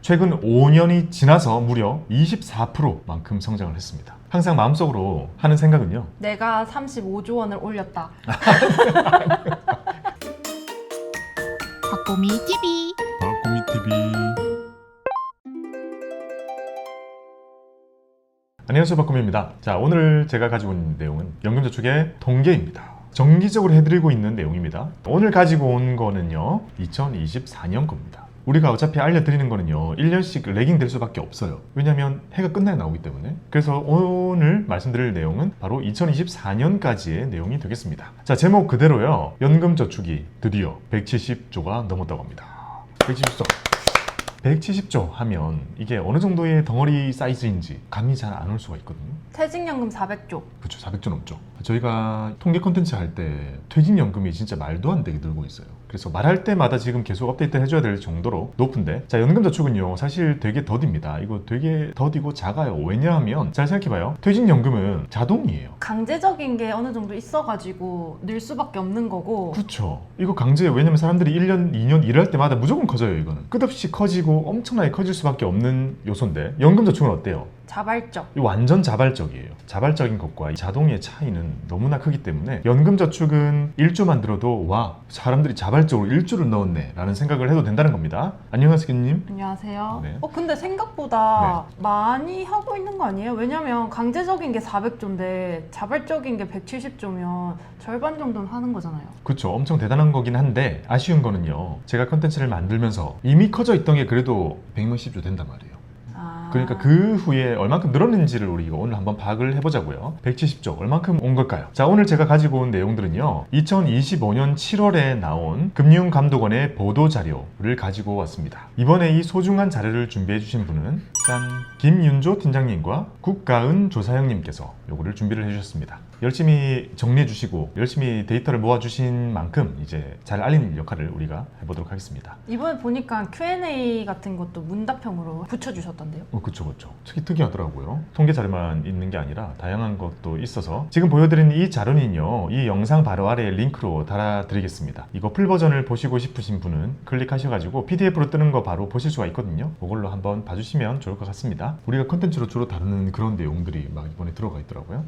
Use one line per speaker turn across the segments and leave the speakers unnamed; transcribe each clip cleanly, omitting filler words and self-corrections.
최근 5년이 지나서 무려 24%만큼 성장을 했습니다. 항상 마음속으로 하는 생각은요.
내가 35조 원을 올렸다.
박보미 TV.
박보미 TV.
안녕하세요, 박보미입니다. 자, 오늘 제가 가지고 있는 내용은 연금저축의 통계입니다. 정기적으로 해드리고 있는 내용입니다. 오늘 가지고 온 거는요 2024년 겁니다. 우리가 어차피 알려드리는 거는요 1년씩 레깅 될 수밖에 없어요. 왜냐면 해가 끝나야 나오기 때문에. 그래서 오늘 말씀드릴 내용은 바로 2024년까지의 내용이 되겠습니다. 자, 제목 그대로요, 연금저축이 드디어 170조가 넘었다고 합니다. 170조 하면 이게 어느 정도의 덩어리 사이즈인지 감이 잘 안 올 수가 있거든요.
퇴직연금 400조.
그렇죠, 400조 넘죠. 저희가 통계 콘텐츠 할 때 퇴직연금이 진짜 말도 안 되게 늘고 있어요. 그래서 말할 때마다 지금 계속 업데이트 해줘야 될 정도로 높은데, 자, 연금저축은요 사실 되게 더딥니다. 이거 되게 더디고 작아요. 왜냐하면 잘 생각해봐요. 퇴직연금은 자동이에요.
강제적인 게 어느 정도 있어가지고 늘 수밖에 없는 거고.
그렇죠. 이거 강제예요. 왜냐면 사람들이 1년, 2년 일할 때마다 무조건 커져요. 이거는 끝없이 커지고 엄청나게 커질 수밖에 없는 요소인데, 연금저축은 어때요?
자발적.
이 완전 자발적이에요. 자발적인 것과 이 자동의 차이는 너무나 크기 때문에 연금저축은 1조만 들어도 와, 사람들이 자발적으로 1조를 넣었네 라는 생각을 해도 된다는 겁니다. 안녕하세요, 님.
안녕하세요.
네.
근데 생각보다 많이 하고 있는 거 아니에요? 왜냐면 강제적인 게 400조인데 자발적인 게 170조면 절반 정도는 하는 거잖아요.
그렇죠. 엄청 대단한 거긴 한데 아쉬운 거는요, 제가 컨텐츠를 만들면서 이미 커져 있던 게 그래도 100몇십조 된단 말이에요. 그러니까 그 후에 얼만큼 늘었는지를 우리가 오늘 한번 파악을 해보자고요. 170조 얼만큼 온 걸까요? 자, 오늘 제가 가지고 온 내용들은요 2025년 7월에 나온 금융감독원의 보도자료를 가지고 왔습니다. 이번에 이 소중한 자료를 준비해 주신 분은 짠, 김윤조 팀장님과 국가은 조사영님께서 요거를 준비를 해주셨습니다. 열심히 정리해 주시고 열심히 데이터를 모아 주신 만큼 이제 잘 알리는 역할을 우리가 해보도록 하겠습니다.
이번에 보니까 Q&A 같은 것도 문답형으로 붙여주셨던데요?
그쵸. 특이하더라고요. 통계 자료만 있는 게 아니라 다양한 것도 있어서 지금 보여드린 이 자료는요 이 영상 바로 아래에 링크로 달아드리겠습니다. 이거 풀 버전을 보시고 싶으신 분은 클릭하셔가지고 PDF로 뜨는 거 바로 보실 수가 있거든요. 그걸로 한번 봐주시면 좋을 것 같습니다. 우리가 컨텐츠로 주로 다루는 그런 내용들이 막 이번에 들어가 있더라고요.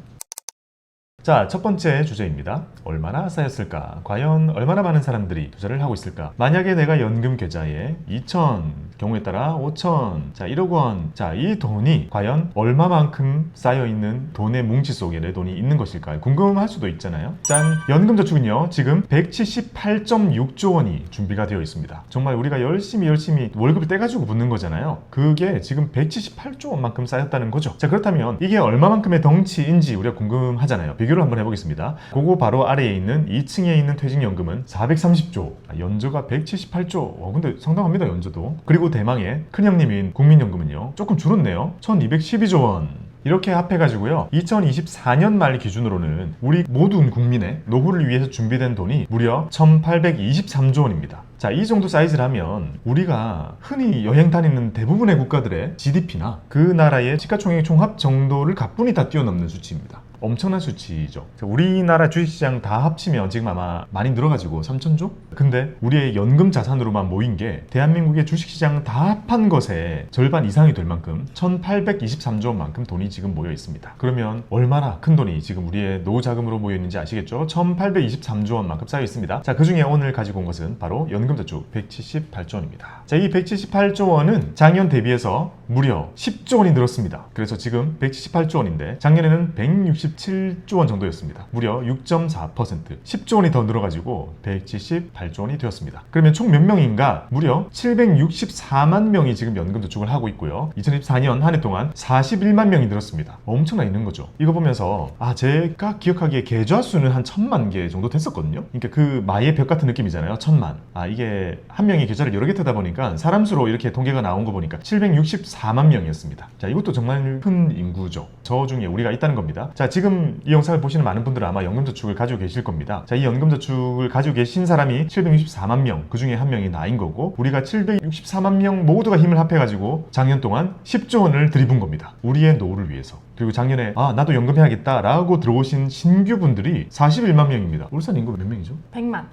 자, 첫 번째 주제입니다. 얼마나 쌓였을까? 과연 얼마나 많은 사람들이 투자를 하고 있을까? 만약에 내가 연금 계좌에 2천, 경우에 따라 5천, 자 1억 원, 자 이 돈이 과연 얼마만큼 쌓여있는 돈의 뭉치 속에 내 돈이 있는 것일까? 궁금할 수도 있잖아요. 짠! 연금저축은요 지금 178.6조 원이 준비가 되어 있습니다. 정말 우리가 열심히 월급을 떼가지고 붓는 거잖아요. 그게 지금 178조 원만큼 쌓였다는 거죠. 자, 그렇다면 이게 얼마만큼의 덩치인지 우리가 궁금하잖아요. 비교를 한번 해보겠습니다. 그거 바로 아래에 있는 2층에 있는 퇴직연금은 430조, 연저가 178조. 근데 상당합니다, 연저도. 그리고 대망의 큰형님인 국민연금은요 조금 줄었네요. 1212조 원. 이렇게 합해가지고요 2024년 말 기준으로는 우리 모든 국민의 노후를 위해서 준비된 돈이 무려 1823조 원입니다. 자, 이 정도 사이즈라면 우리가 흔히 여행 다니는 대부분의 국가들의 GDP나 그 나라의 시가총액 총합 정도를 가뿐히 다 뛰어넘는 수치입니다. 엄청난 수치죠. 우리나라 주식시장 다 합치면 지금 아마 많이 늘어가지고 3천조? 근데 우리의 연금 자산으로만 모인 게 대한민국의 주식시장 다 합한 것의 절반 이상이 될 만큼 1823조 원만큼 돈이 지금 모여 있습니다. 그러면 얼마나 큰 돈이 지금 우리의 노후 자금으로 모여 있는지 아시겠죠? 1823조 원만큼 쌓여 있습니다. 자, 그 중에 오늘 가지고 온 것은 바로 연금저축 178조 원입니다. 자, 이 178조 원은 작년 대비해서 무려 10조 원이 늘었습니다. 그래서 지금 178조 원인데 작년에는 167조 원 정도였습니다. 무려 6.4%, 10조 원이 더 늘어가지고 178조 원이 되었습니다. 그러면 총 몇 명인가? 무려 764만 명이 지금 연금저축을 하고 있고요. 2024년 한 해 동안 41만 명이 늘었습니다. 엄청나 있는 거죠. 이거 보면서 제가 기억하기에 계좌 수는 한 1000만 개 정도 됐었거든요. 그러니까 그 마의 벽 같은 느낌이잖아요. 1000만. 이게 한 명이 계좌를 여러 개 뜨다 보니까 사람 수로 이렇게 통계가 나온 거 보니까 764만 명이었습니다. 자, 이것도 정말 큰 인구죠. 저 중에 우리가 있다는 겁니다. 자, 지금 이 영상을 보시는 많은 분들은 아마 연금저축을 가지고 계실 겁니다. 자, 이 연금저축을 가지고 계신 사람이 764만 명, 그 중에 한 명이 나인 거고, 우리가 764만 명 모두가 힘을 합해가지고 작년 동안 10조 원을 들이분 겁니다. 우리의 노후를 위해서. 그리고 작년에 나도 연금해야겠다 라고 들어오신 신규분들이 41만 명입니다. 울산 인구 몇 명이죠?
100만.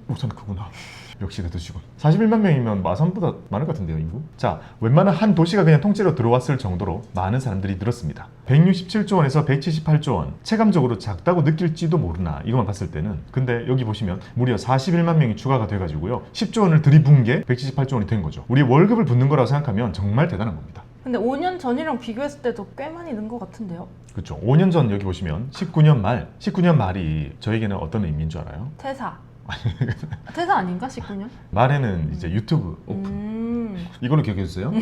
울산 크구나. 역시 대도시군. 41만 명이면 마산보다 많을 것 같은데요, 인구? 자, 웬만한 한 도시가 그냥 통째로 들어왔을 정도로 많은 사람들이 늘었습니다. 167조 원에서 178조 원. 체감적으로 작다고 느낄지도 모르나, 이것만 봤을 때는. 근데 여기 보시면 무려 41만 명이 추가가 돼가지고요. 10조 원을 들이부은 게 178조 원이 된 거죠. 우리 월급을 붓는 거라고 생각하면 정말 대단한 겁니다.
근데 5년 전이랑 비교했을 때도 꽤 많이 는 것 같은데요?
그렇죠. 5년 전 여기 보시면 19년 말이 저에게는 어떤 의미인 줄 알아요?
퇴사. 퇴사 아닌가? 19년?
말에는 이제 유튜브 오픈. 이걸로 기억해 주세요.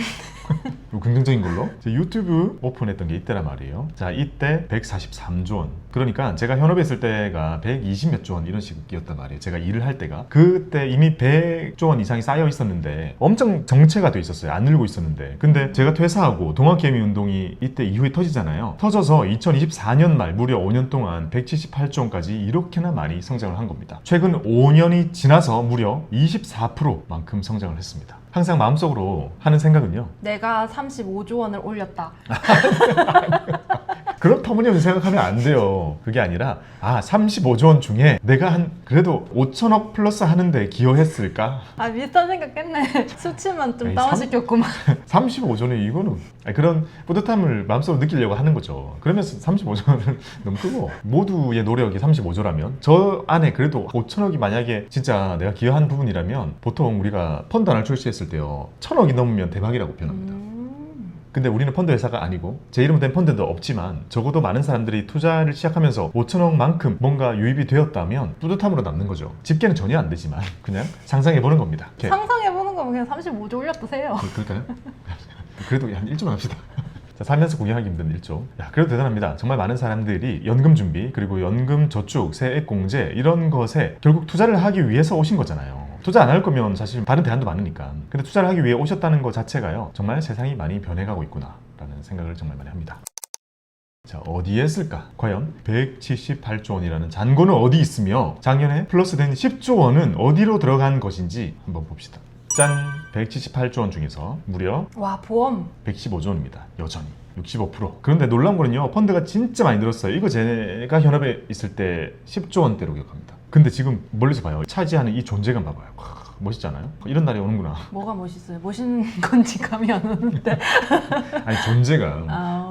긍정적인 걸로. 유튜브 오픈했던 게 이때란 말이에요. 자, 이때 143조 원. 그러니까 제가 현업에 있을 때가 120몇 조 원 이런 식이었단 말이에요. 제가 일을 할 때가. 그때 이미 100조 원 이상이 쌓여 있었는데 엄청 정체가 돼 있었어요. 안 늘고 있었는데. 근데 제가 퇴사하고 동학개미 운동이 이때 이후에 터지잖아요. 터져서 2024년 말 무려 5년 동안 178조 원까지 이렇게나 많이 성장을 한 겁니다. 최근 5년이 지나서 무려 24%만큼 성장을 했습니다. 항상 마음속으로 하는 생각은요.
내가 35조 원을 올렸다.
그런 터무니없는 생각하면 안 돼요. 그게 아니라 35조 원 중에 내가 한 그래도 5천억 플러스 하는데 기여했을까?
비슷한 생각했네. 수치만 좀
아니,
다운시켰구만.
35조는 이거는 그런 뿌듯함을 마음속으로 느끼려고 하는 거죠. 그러면서 35조는 너무 크고 모두의 노력이 35조라면 저 안에 그래도 5천억이 만약에 진짜 내가 기여한 부분이라면 보통 우리가 펀드 하나를 출시했을 때요 1,000억이 넘으면 대박이라고 표현합니다. 근데 우리는 펀드 회사가 아니고 제 이름으로 된 펀드도 없지만 적어도 많은 사람들이 투자를 시작하면서 5천억만큼 뭔가 유입이 되었다면 뿌듯함으로 남는 거죠. 집계는 전혀 안 되지만 그냥 상상해보는 겁니다. 이렇게.
상상해보는 거면 그냥 35조 올려두세요.
그럴까요? 그래도 한 1조만 합시다. 자, 살면서 구경하기 힘든 1조. 그래도 대단합니다. 정말 많은 사람들이 연금 준비 그리고 연금 저축, 세액 공제 이런 것에 결국 투자를 하기 위해서 오신 거잖아요. 투자 안 할 거면 사실 다른 대안도 많으니까. 근데 투자를 하기 위해 오셨다는 것 자체가요. 정말 세상이 많이 변해가고 있구나 라는 생각을 정말 많이 합니다. 자, 어디에 쓸까? 과연 178조 원이라는 잔고는 어디 있으며 작년에 플러스된 10조 원은 어디로 들어간 것인지 한번 봅시다. 짠! 178조 원 중에서 무려
와, 보험
115조 원입니다. 여전히 65%. 그런데 놀라운 거는요. 펀드가 진짜 많이 늘었어요. 이거 제가 현업에 있을 때 10조 원대로 기억합니다. 근데 지금 멀리서 봐요. 차지하는 이 존재감 봐봐요. 멋있지 않아요? 이런 날이 오는구나.
뭐가 멋있어요? 멋있는 건지 감이 안 오는데.
아니 존재감.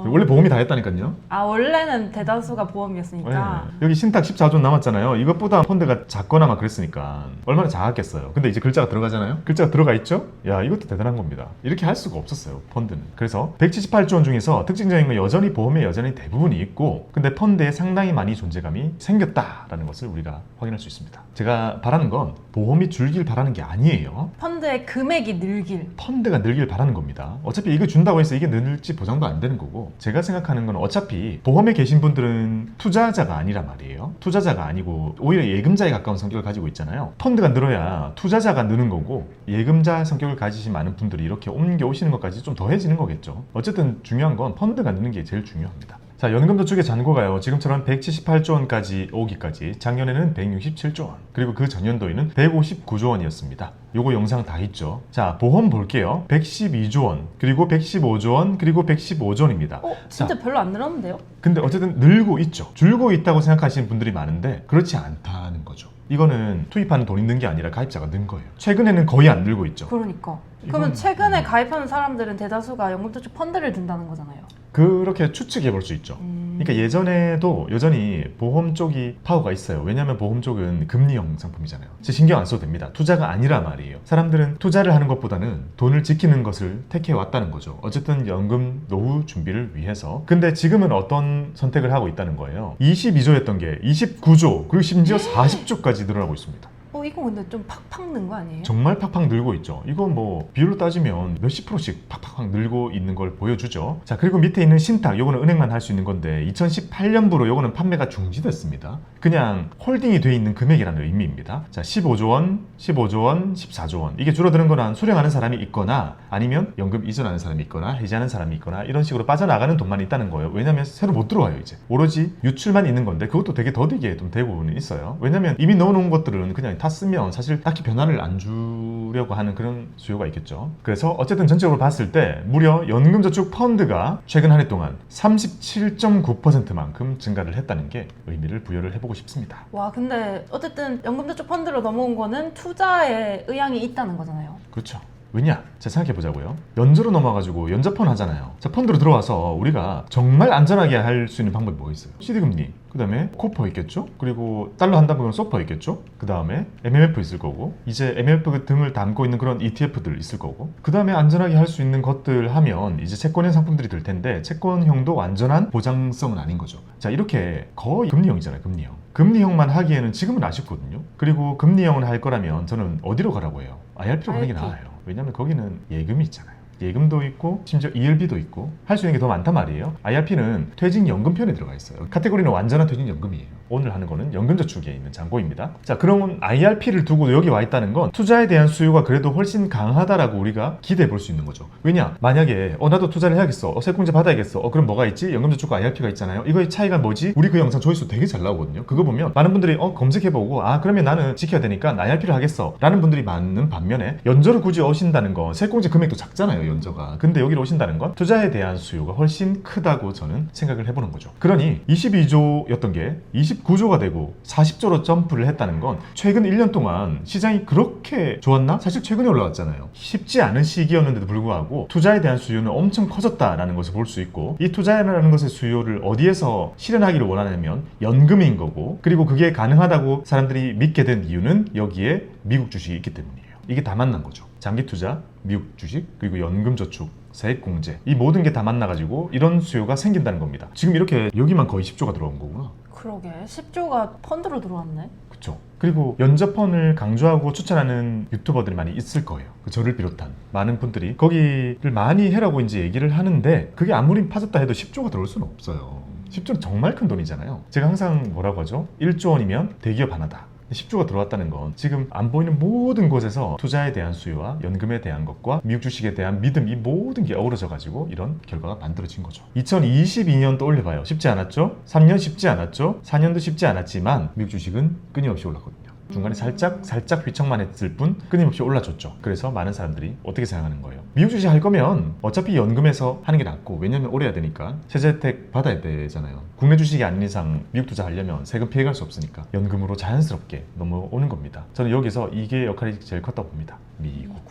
원래 보험이 다 했다니까요.
원래는 대다수가 보험이었으니까.
네. 여기 신탁 14조 남았잖아요. 이것보다 펀드가 작거나 막 그랬으니까 얼마나 작았겠어요. 근데 이제 글자가 들어가잖아요. 글자가 들어가 있죠? 야, 이것도 대단한 겁니다. 이렇게 할 수가 없었어요, 펀드는. 그래서 178조 원 중에서 특징적인 건 여전히 보험에 여전히 대부분이 있고 근데 펀드에 상당히 많이 존재감이 생겼다라는 것을 우리가 확인할 수 있습니다. 제가 바라는 건 보험이 줄길 바라는 게 아니에요.
펀드의 금액이 늘길.
펀드가 늘길 바라는 겁니다. 어차피 이거 준다고 해서 이게 늘지 보장도 안 되는 거고 제가 생각하는 건 어차피 보험에 계신 분들은 투자자가 아니란 말이에요. 투자자가 아니고 오히려 예금자에 가까운 성격을 가지고 있잖아요. 펀드가 늘어야 투자자가 느는 거고 예금자 성격을 가지신 많은 분들이 이렇게 옮겨 오시는 것까지 좀 더해지는 거겠죠. 어쨌든 중요한 건 펀드가 느는 게 제일 중요합니다. 자, 연금저축의 잔고가요. 지금처럼 178조 원까지 오기까지 작년에는 167조 원 그리고 그 전년도에는 159조 원이었습니다. 요거 영상 다 있죠. 자, 보험 볼게요. 112조 원 그리고 115조 원 그리고 115조 원입니다.
진짜
자,
별로 안 늘었는데요?
근데 어쨌든 늘고 있죠. 줄고 있다고 생각하시는 분들이 많은데 그렇지 않다는 거죠. 이거는 투입하는 돈이 는 게 아니라 가입자가 는 거예요. 최근에는 거의 안 늘고 있죠.
그러니까. 그러면 최근에 가입하는 사람들은 대다수가 연금저축 펀드를 든다는 거잖아요.
그렇게 추측해 볼 수 있죠. 그러니까 예전에도 여전히 보험 쪽이 파워가 있어요. 왜냐하면 보험 쪽은 금리형 상품이잖아요. 신경 안 써도 됩니다. 투자가 아니라 말이에요. 사람들은 투자를 하는 것보다는 돈을 지키는 것을 택해 왔다는 거죠. 어쨌든 연금 노후 준비를 위해서. 근데 지금은 어떤 선택을 하고 있다는 거예요. 22조였던 게 29조 그리고 심지어 40조까지 늘어나고 있습니다.
이거 근데 좀 팍팍 는 거 아니에요?
정말 팍팍 늘고 있죠. 이건 뭐 비율로 따지면 몇십 프로씩 팍팍 늘고 있는 걸 보여주죠. 자, 그리고 밑에 있는 신탁, 요거는 은행만 할 수 있는 건데 2018년부로 요거는 판매가 중지됐습니다. 그냥 홀딩이 돼 있는 금액이라는 의미입니다. 자, 15조 원, 15조 원, 14조 원. 이게 줄어드는 거는 수령하는 사람이 있거나 아니면 연금 이전하는 사람이 있거나 해지하는 사람이 있거나 이런 식으로 빠져나가는 돈만 있다는 거예요. 왜냐면 새로 못 들어와요, 이제. 오로지 유출만 있는 건데 그것도 되게 더디게 좀 되고는 있어요. 왜냐면 이미 넣어놓은 것들은 그냥 다 샀으면 사실 딱히 변화를 안 주려고 하는 그런 수요가 있겠죠. 그래서 어쨌든 전체적으로 봤을 때 무려 연금저축 펀드가 최근 한 해 동안 37.9%만큼 증가를 했다는 게 의미를 부여를 해보고 싶습니다.
와, 근데 어쨌든 연금저축 펀드로 넘어온 거는 투자에 의향이 있다는 거잖아요.
그렇죠. 왜냐? 자, 생각해보자고요. 연저로 넘어가지고 연저펀 하잖아요. 자, 펀드로 들어와서 우리가 정말 안전하게 할 수 있는 방법이 뭐가 있어요? CD금리, 그 다음에 코퍼 있겠죠? 그리고 달러 한다 보면 소퍼 있겠죠? 그 다음에 MMF 있을 거고, 이제 MMF 등을 담고 있는 그런 ETF들 있을 거고, 그 다음에 안전하게 할 수 있는 것들 하면 이제 채권형 상품들이 될 텐데, 채권형도 완전한 보장성은 아닌 거죠. 자, 이렇게 거의 금리형이잖아요, 금리형. 금리형만 하기에는 지금은 아쉽거든요. 그리고 금리형을 할 거라면 저는 어디로 가라고 해요? IRP로 가는 게
IRP.
나아요. 왜냐면 거기는 예금이 있잖아요. 예금도 있고 심지어 ELB도 있고 할 수 있는 게 더 많단 말이에요. IRP는 퇴직연금 편에 들어가 있어요. 카테고리는 완전한 퇴직연금이에요. 오늘 하는 거는 연금저축에 있는 잔고입니다. 자, 그러면 IRP를 두고 여기 와 있다는 건 투자에 대한 수요가 그래도 훨씬 강하다라고 우리가 기대해 볼 수 있는 거죠. 왜냐? 만약에 나도 투자를 해야겠어. 세금공제 받아야겠어. 그럼 뭐가 있지? 연금저축과 IRP가 있잖아요. 이거의 차이가 뭐지? 우리 그 영상 조회수 되게 잘 나오거든요. 그거 보면 많은 분들이 검색해보고 그러면 나는 지켜야 되니까 IRP를 하겠어 라는 분들이 많은 반면에 연저를 굳이 오신다는 건 세금공제 금액도 작잖아요, 연저가. 근데 여기로 오신다는 건 투자에 대한 수요가 훨씬 크다고 저는 생각을 해보는 거죠. 그러니 22조였던 게 29조가 되고 40조로 점프를 했다는 건 최근 1년 동안 시장이 그렇게 좋았나? 사실 최근에 올라왔잖아요. 쉽지 않은 시기였는데도 불구하고 투자에 대한 수요는 엄청 커졌다라는 것을 볼 수 있고, 이 투자라는 것의 수요를 어디에서 실현하기를 원하냐면 연금인 거고, 그리고 그게 가능하다고 사람들이 믿게 된 이유는 여기에 미국 주식이 있기 때문이에요. 이게 다 만난 거죠. 장기 투자, 미국 주식, 그리고 연금저축, 세액공제, 이 모든 게 다 만나가지고 이런 수요가 생긴다는 겁니다. 지금 이렇게 여기만 거의 10조가 들어온 거구나.
그러게, 10조가 펀드로 들어왔네.
그쵸. 그리고 연저펀을 강조하고 추천하는 유튜버들이 많이 있을 거예요. 저를 비롯한 많은 분들이 거기를 많이 해라고 이제 얘기를 하는데, 그게 아무리 파졌다 해도 10조가 들어올 수는 없어요. 10조는 정말 큰 돈이잖아요. 제가 항상 뭐라고 하죠? 1조 원이면 대기업 하나다. 10조가 들어왔다는 건 지금 안 보이는 모든 곳에서 투자에 대한 수요와 연금에 대한 것과 미국 주식에 대한 믿음, 이 모든 게 어우러져 가지고 이런 결과가 만들어진 거죠. 2022년도 올려봐요. 쉽지 않았죠? 3년 쉽지 않았죠? 4년도 쉽지 않았지만 미국 주식은 끊임없이 올랐거든요. 중간에 살짝 휘청만 했을 뿐 끊임없이 올라줬죠. 그래서 많은 사람들이 어떻게 생각하는 거예요? 미국 주식 할 거면 어차피 연금에서 하는 게 낫고, 왜냐면 오래 해야 되니까 세제 혜택 받아야 되잖아요. 국내 주식이 아닌 이상 미국 투자하려면 세금 피해갈 수 없으니까 연금으로 자연스럽게 넘어오는 겁니다. 저는 여기서 이게 역할이 제일 컸다고 봅니다. 미국.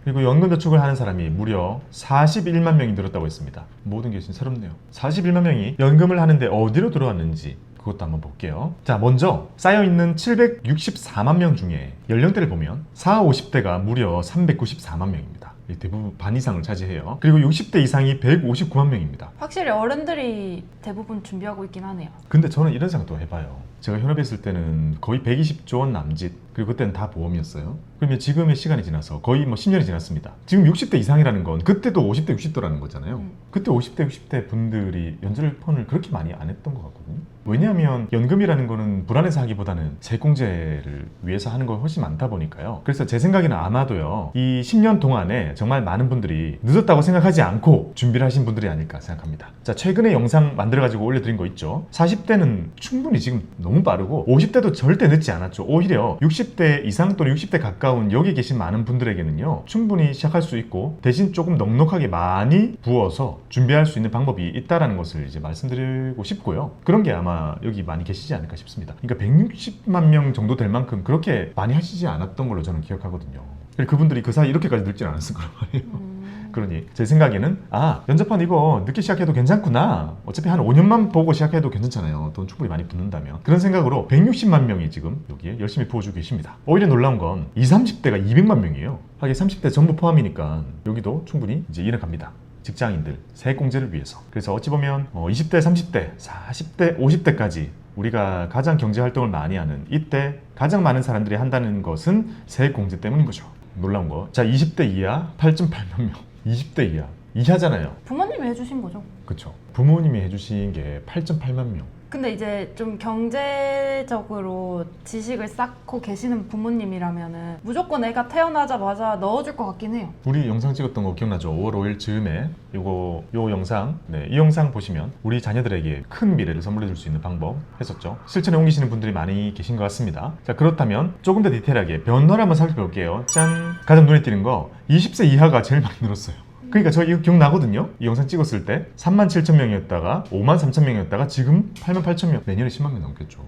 그리고 연금저축을 하는 사람이 무려 41만 명이 늘었다고 했습니다. 모든 게 진짜 새롭네요. 41만 명이 연금을 하는데 어디로 들어왔는지 그것도 한번 볼게요. 자, 먼저 쌓여있는 764만 명 중에 연령대를 보면 40, 50대가 무려 394만 명입니다. 대부분 반 이상을 차지해요. 그리고 60대 이상이 159만 명입니다.
확실히 어른들이 대부분 준비하고 있긴 하네요.
근데 저는 이런 생각도 해봐요. 제가 현업에 있을 때는 거의 120조 원 남짓, 그리고 그때는 다 보험이었어요. 그러면 지금의 시간이 지나서 거의 10년이 지났습니다. 지금 60대 이상이라는 건 그때도 50대, 60대라는 거잖아요. 그때 50대, 60대 분들이 연저펀을 그렇게 많이 안 했던 것 같거든요. 왜냐하면 연금이라는 거는 불안해서 하기보다는 세액공제를 위해서 하는 거 훨씬 많다 보니까요. 그래서 제 생각에는 아마도요, 이 10년 동안에 정말 많은 분들이 늦었다고 생각하지 않고 준비를 하신 분들이 아닐까 생각합니다. 자, 최근에 영상 만들어가지고 올려드린 거 있죠. 40대는 충분히 지금 너무 빠르고 50대도 절대 늦지 않았죠. 오히려 60대 이상 또는 60대 가까운 여기 계신 많은 분들에게는요, 충분히 시작할 수 있고 대신 조금 넉넉하게 많이 부어서 준비할 수 있는 방법이 있다는 것을 이제 말씀드리고 싶고요. 그런 게 아마 여기 많이 계시지 않을까 싶습니다. 그러니까 160만 명 정도 될 만큼 그렇게 많이 하시지 않았던 걸로 저는 기억하거든요. 그분들이 그 사이 이렇게까지 늙진 않았을 거란 말이에요. 그러니 제 생각에는 연저펀 이거 늦게 시작해도 괜찮구나, 어차피 한 5년만 보고 시작해도 괜찮잖아요, 돈 충분히 많이 붓는다면. 그런 생각으로 160만 명이 지금 여기에 열심히 부어주고 계십니다. 오히려 놀라운 건 20, 30대가 200만 명이에요. 하긴 30대 전부 포함이니까 여기도 충분히 이제 이해는 갑니다. 직장인들 세액공제를 위해서. 그래서 어찌 보면 20대, 30대, 40대, 50대까지 우리가 가장 경제활동을 많이 하는 이때 가장 많은 사람들이 한다는 것은 세액공제 때문인 거죠. 놀라운 거. 자, 20대 이하 8.8만 명. 20대 이하잖아요.
부모님이 해주신 거죠.
그쵸. 부모님이 해주신 게 8.8만 명.
근데 이제 좀 경제적으로 지식을 쌓고 계시는 부모님이라면은 무조건 애가 태어나자마자 넣어줄 것 같긴 해요.
우리 영상 찍었던 거 기억나죠? 5월 5일 즈음에 요 영상, 이 영상 보시면 우리 자녀들에게 큰 미래를 선물해 줄 수 있는 방법 했었죠. 실천에 옮기시는 분들이 많이 계신 것 같습니다. 자, 그렇다면 조금 더 디테일하게 변화를 한번 살펴볼게요. 짠! 가장 눈에 띄는 거 20세 이하가 제일 많이 늘었어요. 그러니까 저 이거 기억나거든요. 이 영상 찍었을 때 37,000명이었다가 53,000명이었다가 지금 88,000명, 내년에 10만 명 넘겠죠.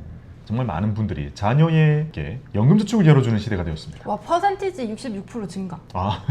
정말 많은 분들이 자녀에게 연금저축을 열어주는 시대가 되었습니다.
와, 퍼센티지 66% 증가.
아,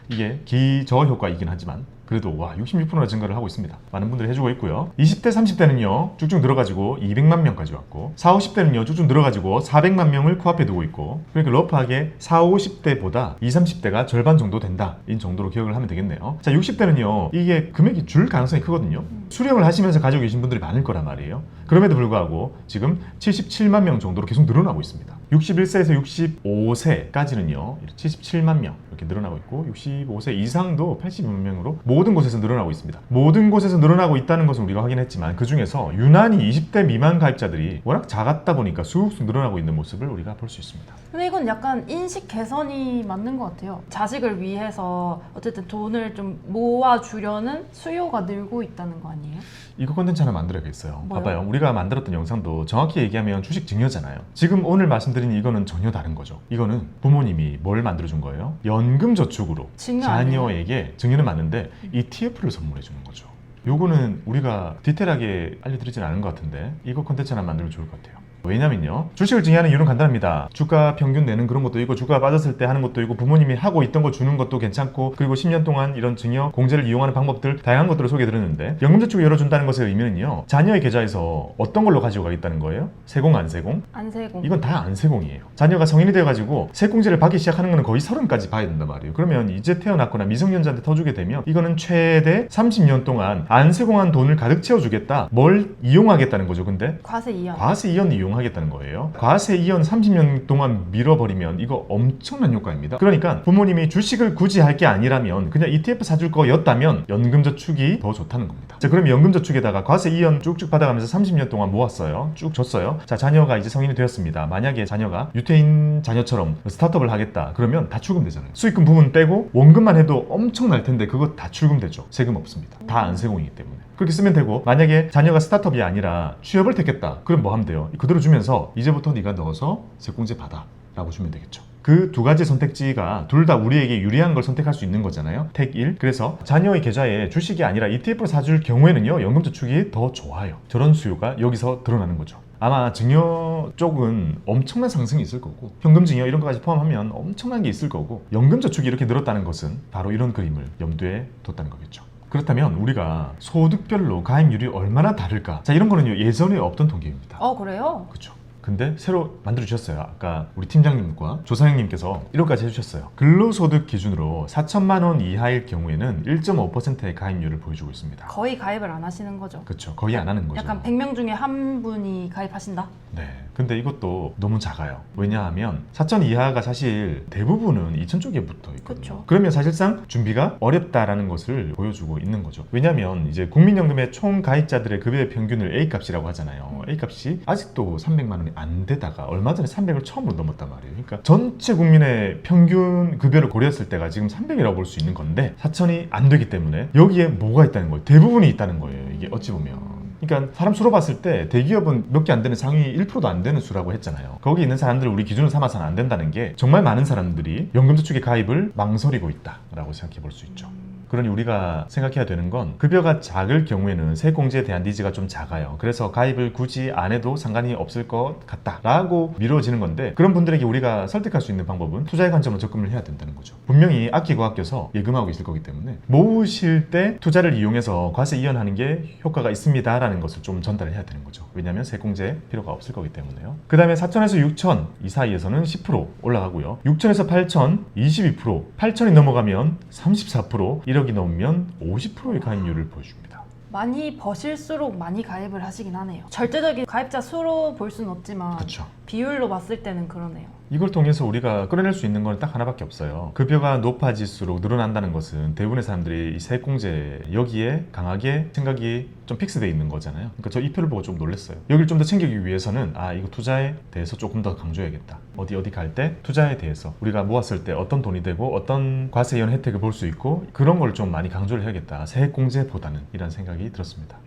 이게 기저효과이긴 하지만 그래도 와 66%나 증가를 하고 있습니다. 많은 분들이 해주고 있고요. 20대, 30대는요 쭉쭉 늘어가지고 200만 명까지 왔고 40, 50대는요 쭉쭉 늘어가지고 400만 명을 코앞에 두고 있고, 그러니까 러프하게 40, 50대보다 20, 30대가 절반 정도 된다 인 정도로 기억을 하면 되겠네요. 자, 60대는요 이게 금액이 줄 가능성이 크거든요. 수령을 하시면서 가지고 계신 분들이 많을 거란 말이에요. 그럼에도 불구하고 지금 77만 명 정도로 계속 늘어나고 있습니다. 61세에서 65세까지는요 77만 명 이렇게 늘어나고 있고 65세 이상도 80만 명으로 모든 곳에서 늘어나고 있습니다. 모든 곳에서 늘어나고 있다는 것은 우리가 확인했지만 그 중에서 유난히 20대 미만 가입자들이 워낙 작았다 보니까 쑥쑥 늘어나고 있는 모습을 우리가 볼 수 있습니다.
근데 이건 약간 인식 개선이 맞는 것 같아요. 자식을 위해서 어쨌든 돈을 좀 모아주려는 수요가 늘고 있다는 거 아니에요?
이거 콘텐츠 하나 만들어야겠어요.
뭐요?
봐봐요. 우리가 만들었던 영상도 정확히 얘기하면 주식 증여잖아요. 지금 오늘 말씀드린 이거는 전혀 다른 거죠. 이거는 부모님이 뭘 만들어준 거예요? 연금저축으로
증여 아니에요?
자녀에게 증여는 맞는데 ETF를 선물해 주는 거죠. 요거는 우리가 디테일하게 알려드리진 않은 것 같은데 이거 콘텐츠 하나 만들면 좋을 것 같아요. 왜냐면요 주식을 증여하는 이유는 간단합니다. 주가 평균 내는 그런 것도 있고 주가가 빠졌을 때 하는 것도 있고 부모님이 하고 있던 거 주는 것도 괜찮고, 그리고 10년 동안 이런 증여 공제를 이용하는 방법들 다양한 것들을 소개해드렸는데, 연금저축을 열어준다는 것의 의미는요 자녀의 계좌에서 어떤 걸로 가지고 가겠다는 거예요? 세공 안 세공?
안세공.
이건 다 안세공이에요. 자녀가 성인이 돼가지고 세공제를 받기 시작하는 거는 거의 30까지 봐야 된단 말이에요. 그러면 이제 태어났거나 미성년자한테 터주게 되면 이거는 최대 30년 동안 안세공한 돈을 가득 채워주겠다, 뭘 이용하겠다는 거죠. 근데
과세 이연.
과세 이연 이용하겠다는 거예요. 과세 이연 30년 동안 밀어버리면 이거 엄청난 효과입니다. 그러니까 부모님이 주식을 굳이 할 게 아니라면 그냥 ETF 사줄 거였다면 연금저축이 더 좋다는 겁니다. 자, 그럼 연금저축에다가 과세 이연 쭉쭉 받아가면서 30년 동안 모았어요. 쭉 줬어요. 자, 자녀가 이제 성인이 되었습니다. 만약에 자녀가 유태인 자녀처럼 스타트업을 하겠다 그러면 다 출금되잖아요. 수익금 부분 빼고 원금만 해도 엄청날 텐데 그거 다 출금되죠. 세금 없습니다. 다 안세공이기 때문에. 그렇게 쓰면 되고, 만약에 자녀가 스타트업이 아니라 취업을 택했다 그럼 뭐 하면 돼요? 그대로 주면서 이제부터 네가 넣어서 세공제 받아 라고 주면 되겠죠. 그 두 가지 선택지가 둘 다 우리에게 유리한 걸 선택할 수 있는 거잖아요. 택 1. 그래서 자녀의 계좌에 주식이 아니라 ETF를 사줄 경우에는요 연금저축이 더 좋아요. 저런 수요가 여기서 드러나는 거죠. 아마 증여 쪽은 엄청난 상승이 있을 거고, 현금증여 이런 것까지 포함하면 엄청난 게 있을 거고, 연금저축이 이렇게 늘었다는 것은 바로 이런 그림을 염두에 뒀다는 거겠죠. 그렇다면 우리가 소득별로 가입률이 얼마나 다를까? 자, 이런 거는요 예전에 없던 통계입니다.
그래요?
그렇죠. 근데 새로 만들어 주셨어요. 아까 우리 팀장님과 조사장님께서 이런까지 해주셨어요. 근로소득 기준으로 4천만 원 이하일 경우에는 1.5%의 가입률을 보여주고 있습니다.
거의 가입을 안 하시는 거죠.
그렇죠. 거의 안 하는 거죠.
약간 100명 중에 한 분이 가입하신다?
네. 근데 이것도 너무 작아요. 왜냐하면 4천 이하가 사실 대부분은 2천 쪽에 붙어 있거든요.
그쵸.
그러면 사실상 준비가 어렵다라는 것을 보여주고 있는 거죠. 왜냐하면 이제 국민연금의 총 가입자들의 급여의 평균을 A값이라고 하잖아요. A값이 아직도 300만 원이 안 되다가 얼마 전에 300을 처음으로 넘었단 말이에요. 그러니까 전체 국민의 평균 급여를 고려했을 때가 지금 300이라고 볼 수 있는 건데 4천이 안 되기 때문에 여기에 뭐가 있다는 거예요? 대부분이 있다는 거예요. 이게 어찌 보면. 그러니까 사람 수로 봤을 때 대기업은 몇 개 안 되는 상위 1%도 안 되는 수라고 했잖아요. 거기 있는 사람들을 우리 기준으로 삼아서는 안 된다는 게 정말 많은 사람들이 연금저축에 가입을 망설이고 있다라고 생각해 볼 수 있죠. 그러니 우리가 생각해야 되는 건 급여가 작을 경우에는 세공제에 대한 니즈가 좀 작아요. 그래서 가입을 굳이 안 해도 상관이 없을 것 같다라고 미뤄지는 건데, 그런 분들에게 우리가 설득할 수 있는 방법은 투자의 관점으로 접근을 해야 된다는 거죠. 분명히 아끼고 아껴서 예금하고 있을 거기 때문에 모으실 때 투자를 이용해서 과세 이연하는 게 효과가 있습니다라는 것을 좀 전달을 해야 되는 거죠. 왜냐하면 세공제 필요가 없을 거기 때문에요. 그 다음에 4천에서 6천 이 사이에서는 10% 올라가고요. 6천에서 8천 22%, 8천이 넘어가면 34%, 1억이 넘으면 50%의 가입률을 보여줍니다.
많이 버실수록 많이 가입을 하시긴 하네요. 절대적인 가입자 수로 볼 수는 없지만
그렇죠.
비율로 봤을 때는 그러네요.
이걸 통해서 우리가 끌어낼 수 있는 건 딱 하나밖에 없어요. 급여가 높아질수록 늘어난다는 것은 대부분의 사람들이 이 세액공제 여기에 강하게 생각이 좀 픽스되어 있는 거잖아요. 그러니까 저 이 표를 보고 좀 놀랐어요. 여기를 좀 더 챙기기 위해서는 이거 투자에 대해서 조금 더 강조해야겠다. 어디 갈 때 투자에 대해서 우리가 모았을 때 어떤 돈이 되고 어떤 과세연 혜택을 볼 수 있고 그런 걸 좀 많이 강조를 해야겠다. 세액공제보다는 이런 생각이 들었습니다.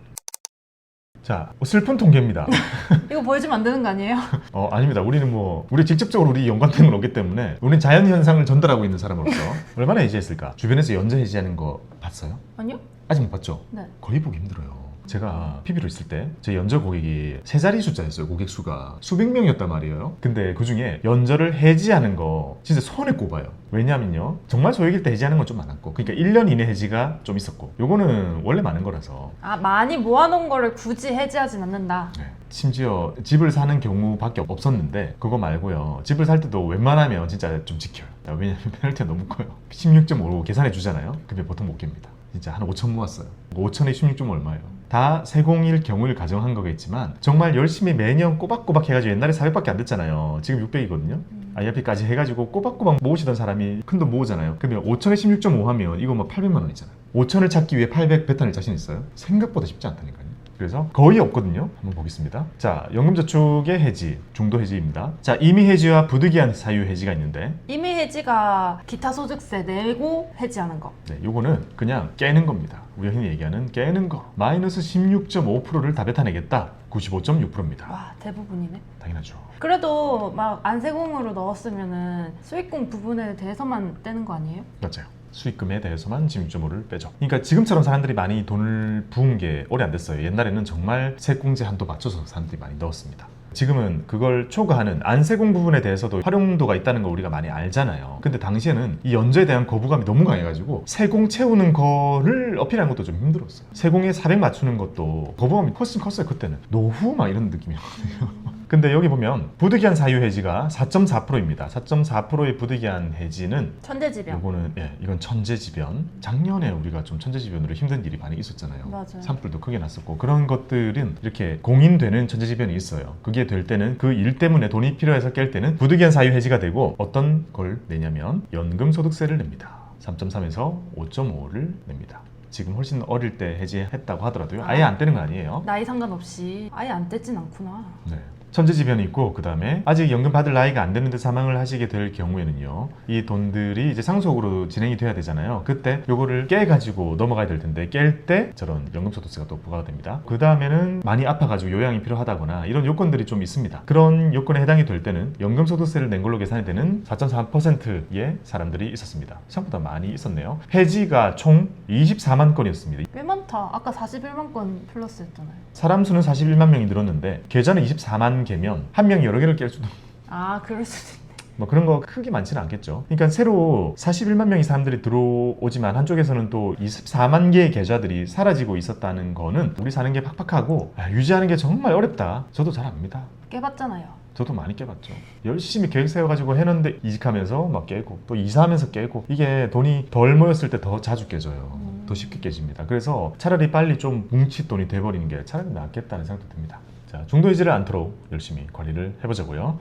자, 슬픈 통계입니다.
이거 보여주면 안 되는 거 아니에요?
아닙니다. 우리는 우리 직접적으로 우리 연관된 건 없기 때문에 우리는 자연현상을 전달하고 있는 사람으로서 얼마나 해지했을까? 주변에서 연저 해지하는 거 봤어요?
아니요?
아직 못 봤죠?
네.
거의 보기 힘들어요. 제가 PB로 있을 때 제 연저 고객이 세 자리 숫자였어요. 고객 수가 수백 명이었단 말이에요. 근데 그 중에 연저를 해지하는 거 진짜 손에 꼽아요. 왜냐면요, 정말 소액일 때 해지하는 건 좀 많았고, 그러니까 1년 이내 해지가 좀 있었고, 요거는 원래 많은 거라서.
많이 모아놓은 거를 굳이 해지하진 않는다.
네. 심지어 집을 사는 경우밖에 없었는데 그거 말고요, 집을 살 때도 웬만하면 진짜 좀 지켜요. 왜냐면 페널티가 너무 커요. 16.5 계산해 주잖아요. 근데 보통 못 깹니다. 진짜 한 5천 모았어요. 5천에 16.5 얼마예요? 다 세공일 경우를 가정한 거겠지만 정말 열심히 매년 꼬박꼬박 해가지고, 옛날에 400밖에 안 됐잖아요. 지금 600이거든요. IRP까지 해가지고 꼬박꼬박 모으시던 사람이 큰 돈 모으잖아요. 그러면 5천에 16.5 하면 이거 800만 원이잖아요. 5천을 찾기 위해 800 배탄을 자신 있어요? 생각보다 쉽지 않다니까요. 그래서 거의 없거든요. 한번 보겠습니다. 자, 연금저축의 해지, 중도 해지입니다. 자, 임의 해지와 부득이한 사유 해지가 있는데,
임의 해지가 기타 소득세 내고 해지하는 거.
네, 요거는 그냥 깨는 겁니다. 우리가 흔히 얘기하는 깨는 거. 마이너스 16.5%를 다 뱉어내겠다. 95.6%입니다.
와, 대부분이네.
당연하죠.
그래도 막 안세공으로 넣었으면은 수익금 부분에 대해서만 떼는 거 아니에요?
맞아요. 수익금에 대해서만 16.5를 빼죠. 그러니까 지금처럼 사람들이 많이 돈을 부은 게 오래 안 됐어요. 옛날에는 정말 세공제 한도 맞춰서 사람들이 많이 넣었습니다. 지금은 그걸 초과하는 안세공 부분에 대해서도 활용도가 있다는 걸 우리가 많이 알잖아요. 근데 당시에는 이 연저에 대한 거부감이 너무 강해가지고 세공 채우는 거를 어필하는 것도 좀 힘들었어요. 세공에 400 맞추는 것도 거부감이 훨씬 컸어요. 그때는 노후 막 이런 느낌이었거든요. 근데 여기 보면 부득이한 사유 해지가 4.4%입니다. 4.4%의 부득이한 해지는
천재지변.
요거는 이건 천재지변. 작년에 우리가 좀 천재지변으로 힘든 일이 많이 있었잖아요.
맞아요.
산불도 크게 났었고, 그런 것들은 이렇게 공인되는 천재지변이 있어요. 그게 될 때는 그 일 때문에 돈이 필요해서 깰 때는 부득이한 사유 해지가 되고, 어떤 걸 내냐면 연금소득세를 냅니다. 3.3에서 5.5를 냅니다. 지금 훨씬 어릴 때 해지했다고 하더라도요, 아예 안 떼는 건 아니에요.
나이 상관없이 아예 안 떼진 않구나.
네. 천재지변이 있고, 그 다음에 아직 연금 받을 나이가 안 됐는데 사망을 하시게 될 경우에는요, 이 돈들이 이제 상속으로 진행이 돼야 되잖아요. 그때 요거를 깨가지고 넘어가야 될 텐데, 깰 때 저런 연금소득세가 또 부과가 됩니다. 그 다음에는 많이 아파가지고 요양이 필요하다거나 이런 요건들이 좀 있습니다. 그런 요건에 해당이 될 때는 연금소득세를 낸 걸로 계산이 되는 4.4%의 사람들이 있었습니다. 생각보다 많이 있었네요. 해지가 총 24만 건이었습니다.
꽤 많다. 아까 41만 건 플러스 했잖아요.
사람 수는 41만 명이 늘었는데 계좌는 24만 개면 한 명이 여러 개를 깰 수도,
그럴 수도 있네.
뭐 그런 거 크게 많지는 않겠죠. 그러니까 새로 41만 명의 사람들이 들어오지만 한쪽에서는 또 24만 개의 계좌들이 사라지고 있었다는 거는 우리 사는 게 팍팍하고 유지하는 게 정말 어렵다. 저도 잘 압니다.
깨봤잖아요.
저도 많이 깨봤죠. 열심히 계획 세워가지고 해놨는데 이직하면서 막 깨고 또 이사하면서 깨고, 이게 돈이 덜 모였을 때 더 자주 깨져요. 더 쉽게 깨집니다. 그래서 차라리 빨리 좀 뭉칫돈이 돼버리는 게 차라리 낫겠다는 생각도 듭니다. 자, 중도해지를 않도록 열심히 관리를 해보자고요.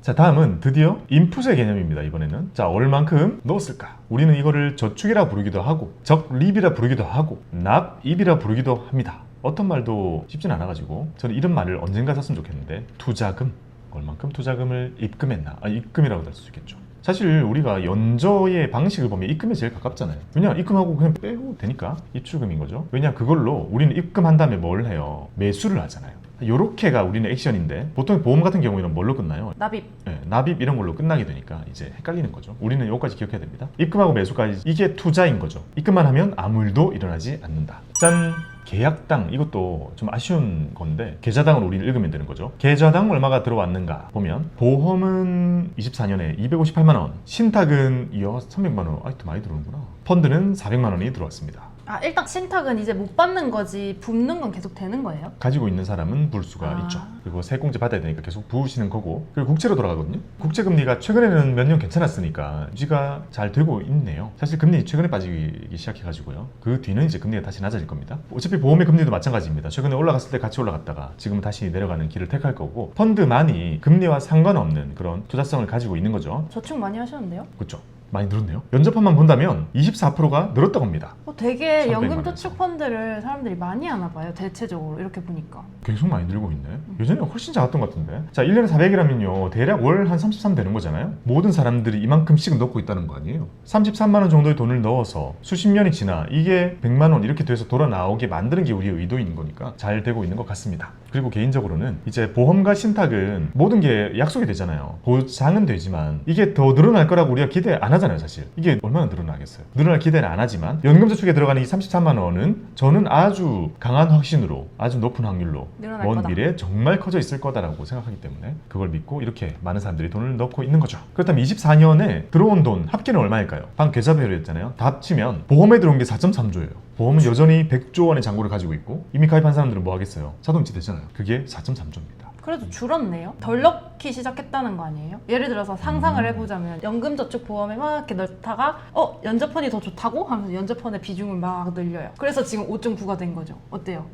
자, 다음은 드디어 인풋의 개념입니다. 이번에는 자, 얼만큼 넣었을까? 우리는 이거를 저축이라 부르기도 하고 적립이라 부르기도 하고 납입이라 부르기도 합니다. 어떤 말도 쉽진 않아가지고 저는 이런 말을 언젠가 썼으면 좋겠는데, 투자금, 얼만큼 투자금을 입금했나, 입금이라고 할 수 있겠죠. 사실 우리가 연저의 방식을 보면 입금에 제일 가깝잖아요. 그냥 입금하고 그냥 빼고 되니까 입출금인 거죠. 왜냐, 그걸로 우리는 입금한 다음에 뭘 해요? 매수를 하잖아요. 요렇게가 우리는 액션인데, 보통 보험 같은 경우에는 뭘로 끝나요?
납입.
네, 납입 이런 걸로 끝나게 되니까 이제 헷갈리는 거죠. 우리는 요거까지 기억해야 됩니다. 입금하고 매수까지, 이게 투자인 거죠. 입금만 하면 아무 일도 일어나지 않는다. 짠! 계약당, 이것도 좀 아쉬운 건데 계좌당을 우리는 읽으면 되는 거죠. 계좌당 얼마가 들어왔는가 보면, 보험은 24년에 258만 원, 신탁은 300만 원, 더 많이 들어오는구나. 펀드는 400만 원이 들어왔습니다.
아, 일단 신탁은 이제 못 받는 거지 붓는 건 계속 되는 거예요?
가지고 있는 사람은 부을 수가
아.
있죠. 그리고 세액공제 받아야 되니까 계속 부으시는 거고, 그리고 국채로 돌아가거든요. 국채금리가 최근에는 몇 년 괜찮았으니까 유지가 잘 되고 있네요. 사실 금리 최근에 빠지기 시작해가지고요. 그 뒤는 이제 금리가 다시 낮아질 겁니다. 어차피 보험의 금리도 마찬가지입니다. 최근에 올라갔을 때 같이 올라갔다가 지금은 다시 내려가는 길을 택할 거고, 펀드만이 금리와 상관없는 그런 투자성을 가지고 있는 거죠.
저축 많이 하셨는데요?
그렇죠. 많이 늘었네요. 연접한만 본다면 24%가 늘었다고 합니다.
되게
300만
연금저축 펀드를 사람들이 많이 하나 봐요. 대체적으로 이렇게 보니까.
계속 많이 늘고 있네. 예전에 훨씬 작았던 것 같은데. 자, 1년에 400이라면요. 대략 월 한 33 되는 거잖아요. 모든 사람들이 이만큼씩은 넣고 있다는 거 아니에요. 33만 원 정도의 돈을 넣어서 수십 년이 지나 이게 100만 원 이렇게 돼서 돌아 나오게 만드는 게 우리의 의도인 거니까 잘 되고 있는 것 같습니다. 그리고 개인적으로는 이제 보험과 신탁은 모든 게 약속이 되잖아요. 보장은 되지만 이게 더 늘어날 거라고 우리가 기대 안 하잖아요, 사실. 이게 얼마나 늘어나겠어요. 늘어날 기대는 안 하지만 연금저축에 들어가는 이 33만 원은 저는 아주 강한 확신으로, 아주 높은 확률로
늘어날
먼
거다.
미래에 정말 커져 있을 거다라고 생각하기 때문에 그걸 믿고 이렇게 많은 사람들이 돈을 넣고 있는 거죠. 그렇다면 24년에 들어온 돈 합계는 얼마일까요? 방금 계좌별로 했잖아요. 다 합치면 보험에 들어온 게 4.3조예요. 보험은 여전히 100조 원의 잔고를 가지고 있고, 이미 가입한 사람들은 뭐 하겠어요? 자동이체 되잖아요. 그게 4.3조입니다.
그래도 줄었네요. 덜 넣기 시작했다는 거 아니에요? 예를 들어서 상상을 해보자면 연금저축보험에 막 이렇게 넣다가 연저펀이 더 좋다고 하면서 연저펀의 비중을 막 늘려요. 그래서 지금 5.9가 된 거죠. 어때요?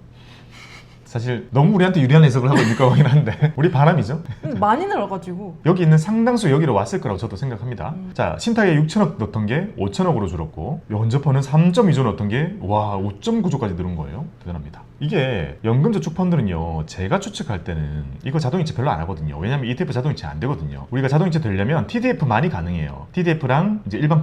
사실 너무 우리한테 유리한 해석을 하고 있는 거긴 한데 우리 바람이죠.
많이 늘어가지고.
여기 있는 상당수 여기로 왔을 거라고 저도 생각합니다. 자, 신탁에 6천억 넣었던 게 5천억으로 줄었고, 연저펀은 3.2조 넣었던 게 와 5.9조까지 늘은 거예요. 대단합니다. 이게 연금저축 펀드는요, 제가 추측할 때는 이거 자동이체 별로 안 하거든요. 왜냐면 ETF 자동이체 안 되거든요. 우리가 자동이체 되려면 TDF만이 가능해요. TDF랑 이제 일반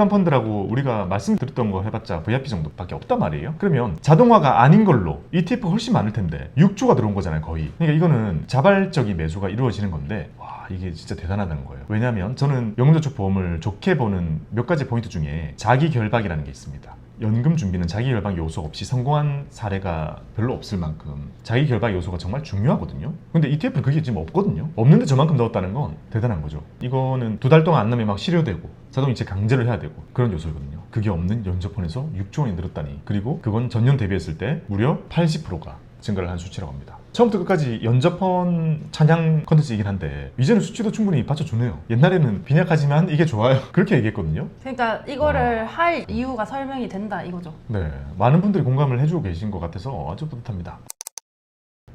펀드라고 우리가 말씀드렸던 거 해봤자 VIP 정도밖에 없단 말이에요. 그러면 자동화가 아닌 걸로 ETF가 훨씬 많을 텐데 6조가 들어온 거잖아요, 거의. 그러니까 이거는 자발적인 매수가 이루어지는 건데, 와, 이게 진짜 대단하다는 거예요. 왜냐면 저는 연금저축 보험을 좋게 보는 몇 가지 포인트 중에 자기 결박이라는 게 있습니다. 연금 준비는 자기 결박 요소 없이 성공한 사례가 별로 없을 만큼 자기 결박 요소가 정말 중요하거든요. 근데 ETF는 그게 지금 없거든요. 없는데 저만큼 넣었다는 건 대단한 거죠. 이거는 2달 동안 안 넣으면 막 실효되고 자동이체 강제를 해야 되고 그런 요소거든요. 그게 없는 연저펀에서 6조 원이 늘었다니. 그리고 그건 전년 대비했을 때 무려 80%가 증가를 한 수치라고 합니다. 처음부터 끝까지 연저펀 찬양 컨텐츠이긴 한데 이제는 수치도 충분히 받쳐주네요. 옛날에는 빈약하지만 이게 좋아요. 그렇게 얘기했거든요.
그러니까 이거를 할 이유가 설명이 된다 이거죠.
네, 많은 분들이 공감을 해주고 계신 것 같아서 아주 뿌듯합니다.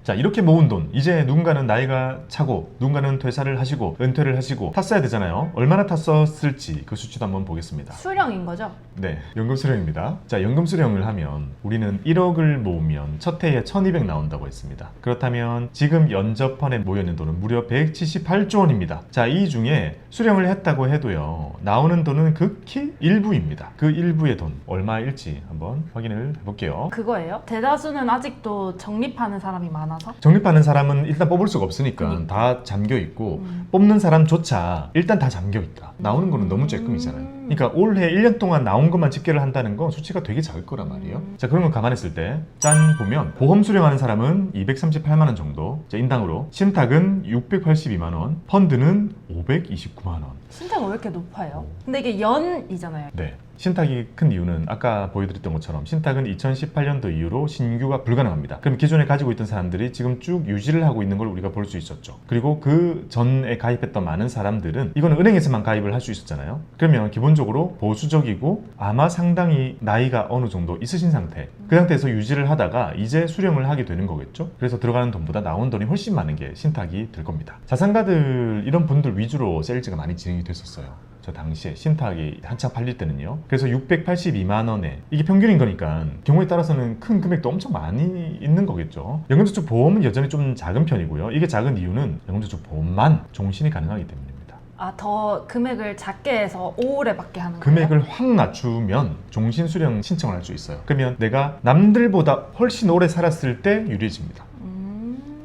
자, 이렇게 모은 돈, 이제 누군가는 나이가 차고 누군가는 퇴사를 하시고 은퇴를 하시고 탔어야 되잖아요. 얼마나 탔었을지 그 수치도 한번 보겠습니다.
수령인 거죠?
네, 연금 수령입니다. 자, 연금 수령을 하면 우리는 1억을 모으면 첫 해에 1200 나온다고 했습니다. 그렇다면 지금 연저펀에 모여있는 돈은 무려 178조 원입니다. 자, 이 중에 수령을 했다고 해도요, 나오는 돈은 극히 일부입니다. 그 일부의 돈 얼마일지 한번 확인을 해볼게요.
그거예요? 대다수는 아직도 적립하는 사람이 많아서?
적립하는 사람은 일단 뽑을 수가 없으니까 다 잠겨 있고, 뽑는 사람조차 일단 다 잠겨 있다. 나오는 거는 너무 쬐끔이잖아요. 그러니까 올해 1년 동안 나온 것만 집계를 한다는 건 수치가 되게 작을 거란 말이에요. 자, 그런 걸 감안했을 때 짠 보면 보험 수령하는 사람은 238만 원 정도, 자, 인당으로. 신탁은 682만 원, 펀드는 529만 원.
신탁은 왜 이렇게 높아요? 근데 이게 연이잖아요.
네. 신탁이 큰 이유는 아까 보여드렸던 것처럼 신탁은 2018년도 이후로 신규가 불가능합니다. 그럼 기존에 가지고 있던 사람들이 지금 쭉 유지를 하고 있는 걸 우리가 볼 수 있었죠. 그리고 그 전에 가입했던 많은 사람들은 이거는 은행에서만 가입을 할 수 있었잖아요. 그러면 기본적으로 보수적이고 아마 상당히 나이가 어느 정도 있으신 상태, 그 상태에서 유지를 하다가 이제 수령을 하게 되는 거겠죠. 그래서 들어가는 돈보다 나온 돈이 훨씬 많은 게 신탁이 될 겁니다. 자산가들 이런 분들 위주로 세일즈가 많이 진행이 됐었어요. 저 당시에 신탁이 한창 팔릴 때는요. 그래서 682만 원에 이게 평균인 거니까 경우에 따라서는 큰 금액도 엄청 많이 있는 거겠죠. 연금저축 보험은 여전히 좀 작은 편이고요. 이게 작은 이유는 연금저축 보험만 종신이 가능하기 때문입니다.
아, 더 금액을 작게 해서 오래 받게 하는 거예요?
금액을 확 낮추면 종신 수령 신청을 할 수 있어요. 그러면 내가 남들보다 훨씬 오래 살았을 때 유리해집니다.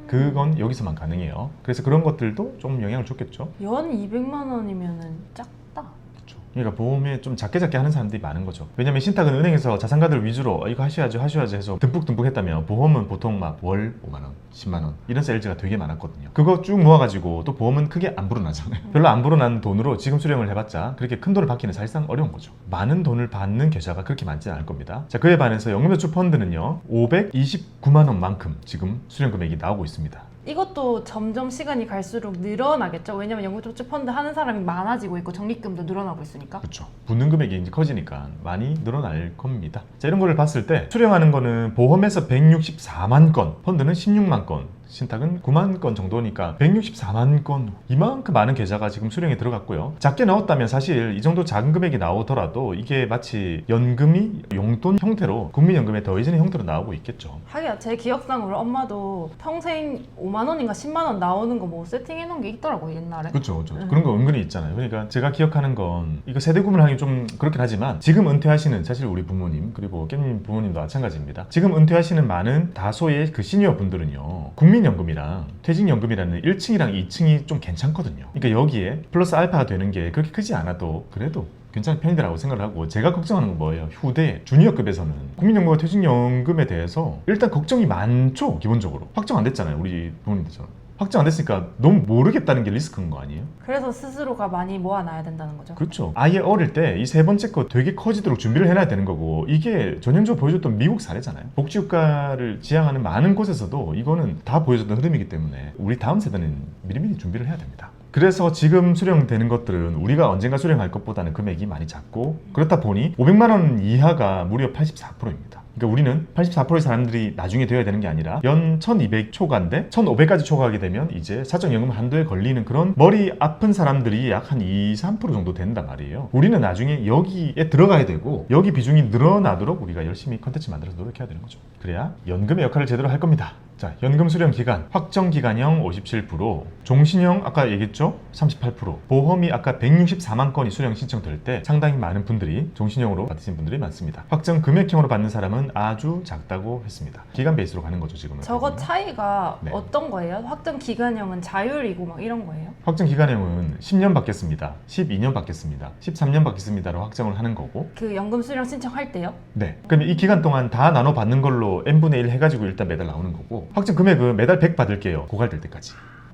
그건 여기서만 가능해요. 그래서 그런 것들도 좀 영향을 줬겠죠.
연 200만 원이면은 작다.
그렇죠. 그러니까 보험에 좀 작게 하는 사람들이 많은 거죠. 왜냐면 신탁은 은행에서 자산가들 위주로 이거 하셔야죠 해서 듬뿍 했다면 보험은 보통 막 월 5만원, 10만원 이런 세일즈가 되게 많았거든요. 그거 쭉 모아가지고 또 보험은 크게 안 불어나잖아요. 별로 안 불어난 돈으로 지금 수령을 해봤자 그렇게 큰 돈을 받기는 사실상 어려운 거죠. 많은 돈을 받는 계좌가 그렇게 많지는 않을 겁니다. 자, 그에 반해서 연금저축 펀드는요 529만원만큼 지금 수령 금액이 나오고 있습니다.
이것도 점점 시간이 갈수록 늘어나겠죠. 왜냐면 연금저축 펀드 하는 사람이 많아지고 있고 적립금도 늘어나고 있으니까.
그렇죠. 붙는 금액이 이제 커지니까 많이 늘어날 겁니다. 자, 이런 거를 봤을 때 수령하는 거는 보험에서 164만 건, 펀드는 16만 건, 신탁은 9만 건 정도니까 164만 건, 이만큼 많은 계좌가 지금 수령에 들어갔고요. 작게 넣었다면 사실 이 정도 작은 금액이 나오더라도 이게 마치 연금이 용돈 형태로 국민연금의 더해지는 형태로 나오고 있겠죠.
하기야 제 기억상으로 엄마도 평생 5만 원인가 10만 원 나오는 거 뭐 세팅해 놓은 게 있더라고요 옛날에.
그렇죠. 그런 거 은근히 있잖아요. 그러니까 제가 기억하는 건 이거 세대 구분을 하기 좀 그렇긴 하지만 지금 은퇴하시는 사실 우리 부모님 그리고 깻님 부모님도 마찬가지입니다. 지금 은퇴하시는 많은 다소의 그 시니어 분들은요 국민연금이랑 퇴직연금이라는 1층이랑 2층이 좀 괜찮거든요. 그러니까 여기에 플러스 알파가 되는 게 그렇게 크지 않아도 그래도 괜찮은 편이라고 생각을 하고, 제가 걱정하는 건 뭐예요? 후대 주니어급에서는 국민연금과 퇴직연금에 대해서 일단 걱정이 많죠. 기본적으로 확정 안 됐잖아요. 우리 부모님들처럼 확정 안 됐으니까 너무 모르겠다는 게 리스크인 거 아니에요?
그래서 스스로가 많이 모아놔야 된다는 거죠.
그렇죠. 아예 어릴 때 이 세 번째 거 되게 커지도록 준비를 해놔야 되는 거고, 이게 전형적으로 보여줬던 미국 사례잖아요. 복지국가를 지향하는 많은 곳에서도 이거는 다 보여줬던 흐름이기 때문에 우리 다음 세대는 미리미리 준비를 해야 됩니다. 그래서 지금 수령되는 것들은 우리가 언젠가 수령할 것보다는 금액이 많이 작고, 그렇다 보니 500만 원 이하가 무려 84%입니다. 그러니까 우리는 84%의 사람들이 나중에 되어야 되는 게 아니라 연 1200 초과인데 1500까지 초과하게 되면 이제 사적연금 한도에 걸리는 그런 머리 아픈 사람들이 약 한 2-3% 정도 된단 말이에요. 우리는 나중에 여기에 들어가야 되고 여기 비중이 늘어나도록 우리가 열심히 컨텐츠 만들어서 노력해야 되는 거죠. 그래야 연금의 역할을 제대로 할 겁니다. 자, 연금 수령 기간, 확정 기간형 57%, 종신형 아까 얘기했죠? 38%, 보험이 아까 164만 건이 수령 신청될 때 상당히 많은 분들이 종신형으로 받으신 분들이 많습니다. 확정 금액형으로 받는 사람은 아주 작다고 했습니다. 기간 베이스로 가는 거죠, 지금은.
저거 차이가
네.
어떤 거예요? 확정 기간형은 자율이고 막 이런 거예요?
확정 기간형은 10년 받겠습니다, 12년 받겠습니다, 13년 받겠습니다로 확정을 하는 거고,
그 연금 수령 신청할 때요?
네. 그러면 이 기간 동안 다 나눠 받는 걸로 n분의 1 해가지고 일단 매달 나오는 거고, 확정 금액은 매달 100 받을게요. 고갈될 때까지.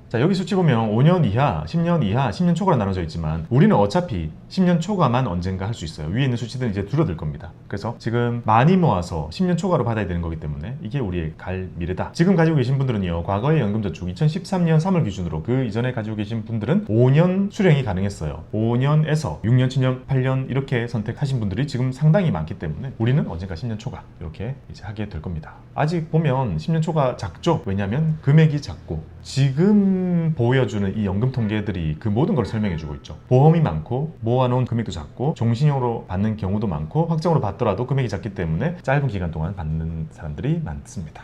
자, 여기 수치 보면 5년 이하, 10년 이하, 10년 초과로 나눠져 있지만 우리는 어차피 10년 초과만 언젠가 할 수 있어요. 위에 있는 수치들은 이제 줄어들 겁니다. 그래서 지금 많이 모아서 10년 초과로 받아야 되는 거기 때문에 이게 우리의 갈 미래다. 지금 가지고 계신 분들은요, 과거의 연금저축 2013년 3월 기준으로 그 이전에 가지고 계신 분들은 5년 수령이 가능했어요. 5년에서 6년, 7년, 8년 이렇게 선택하신 분들이 지금 상당히 많기 때문에 우리는 언젠가 10년 초과 이렇게 이제 하게 될 겁니다. 아직 보면 10년 초과 작죠? 왜냐하면 금액이 작고 지금 보여주는 이 연금 통계들이 그 모든 걸 설명해주고 있죠. 보험이 많고 모아놓은 금액도 작고 종신형으로 받는 경우도 많고 확정으로 받더라도 금액이 작기 때문에 짧은 기간 동안 받는 사람들이 많습니다.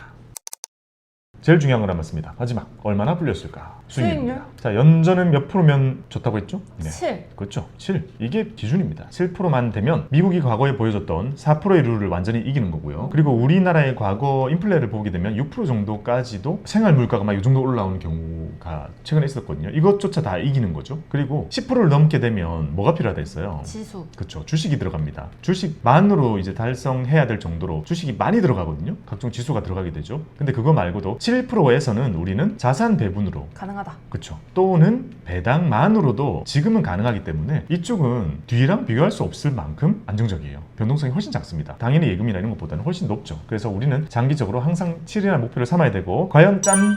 제일 중요한 건 남았습니다. 마지막, 얼마나 불렸을까? 수익률입니다. 자, 연전은 몇 프로면 좋다고 했죠? 네.
7.
그렇죠. 7. 이게 기준입니다. 7%만 되면 미국이 과거에 보여줬던 4%의 룰을 완전히 이기는 거고요. 그리고 우리나라의 과거 인플레를 보게 되면 6% 정도까지도 생활 물가가 막 이 정도 올라오는 경우가 최근에 있었거든요. 이것조차 다 이기는 거죠. 그리고 10%를 넘게 되면 뭐가 필요하다 했어요?
지수.
그렇죠. 주식이 들어갑니다. 주식만으로 이제 달성해야 될 정도로 주식이 많이 들어가거든요. 각종 지수가 들어가게 되죠. 근데 그거 말고도 7%에서는 우리는 자산 배분으로
가능하다.
그렇죠. 또는 배당만으로도 지금은 가능하기 때문에 이쪽은 뒤랑 비교할 수 없을 만큼 안정적이에요. 변동성이 훨씬 작습니다. 당연히 예금이나 이런 것보다는 훨씬 높죠. 그래서 우리는 장기적으로 항상 7이라는 목표를 삼아야 되고, 과연 짠!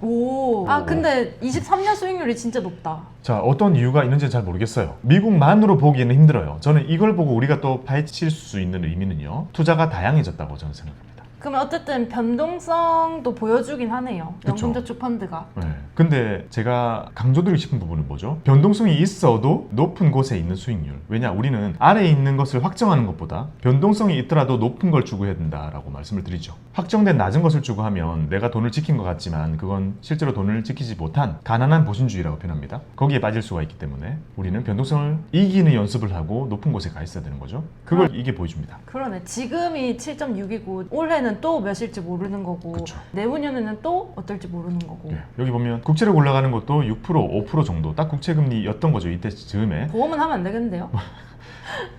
오. 아, 근데 23년 수익률이 진짜 높다.
자, 어떤 이유가 있는지는 잘 모르겠어요. 미국만으로 보기에는 힘들어요. 저는 이걸 보고 우리가 또 파헤칠 수 있는 의미는요, 투자가 다양해졌다고 저는 생각합니다.
그러면 어쨌든 변동성도 보여주긴 하네요.
그쵸.
연금저축 펀드가.
네. 근데 제가 강조드리고 싶은 부분은 뭐죠? 변동성이 있어도 높은 곳에 있는 수익률. 왜냐? 우리는 아래에 있는 것을 확정하는 것보다 변동성이 있더라도 높은 걸 추구해야 된다라고 말씀을 드리죠. 확정된 낮은 것을 추구하면 내가 돈을 지킨 것 같지만 그건 실제로 돈을 지키지 못한 가난한 보신주의라고 표현합니다. 거기에 빠질 수가 있기 때문에 우리는 변동성을 이기는 연습을 하고 높은 곳에 가 있어야 되는 거죠. 그걸 이게 보여줍니다.
그러네. 지금이 7.6이고 올해는 내년에는 또 몇일지 모르는 거고
그쵸.
내후년에는 또 어떨지 모르는 거고
예, 여기 보면 국채력 올라가는 것도 6%, 5% 정도 딱 국채금리였던 거죠. 이때 즈음에
보험은 하면 안 되겠는데요?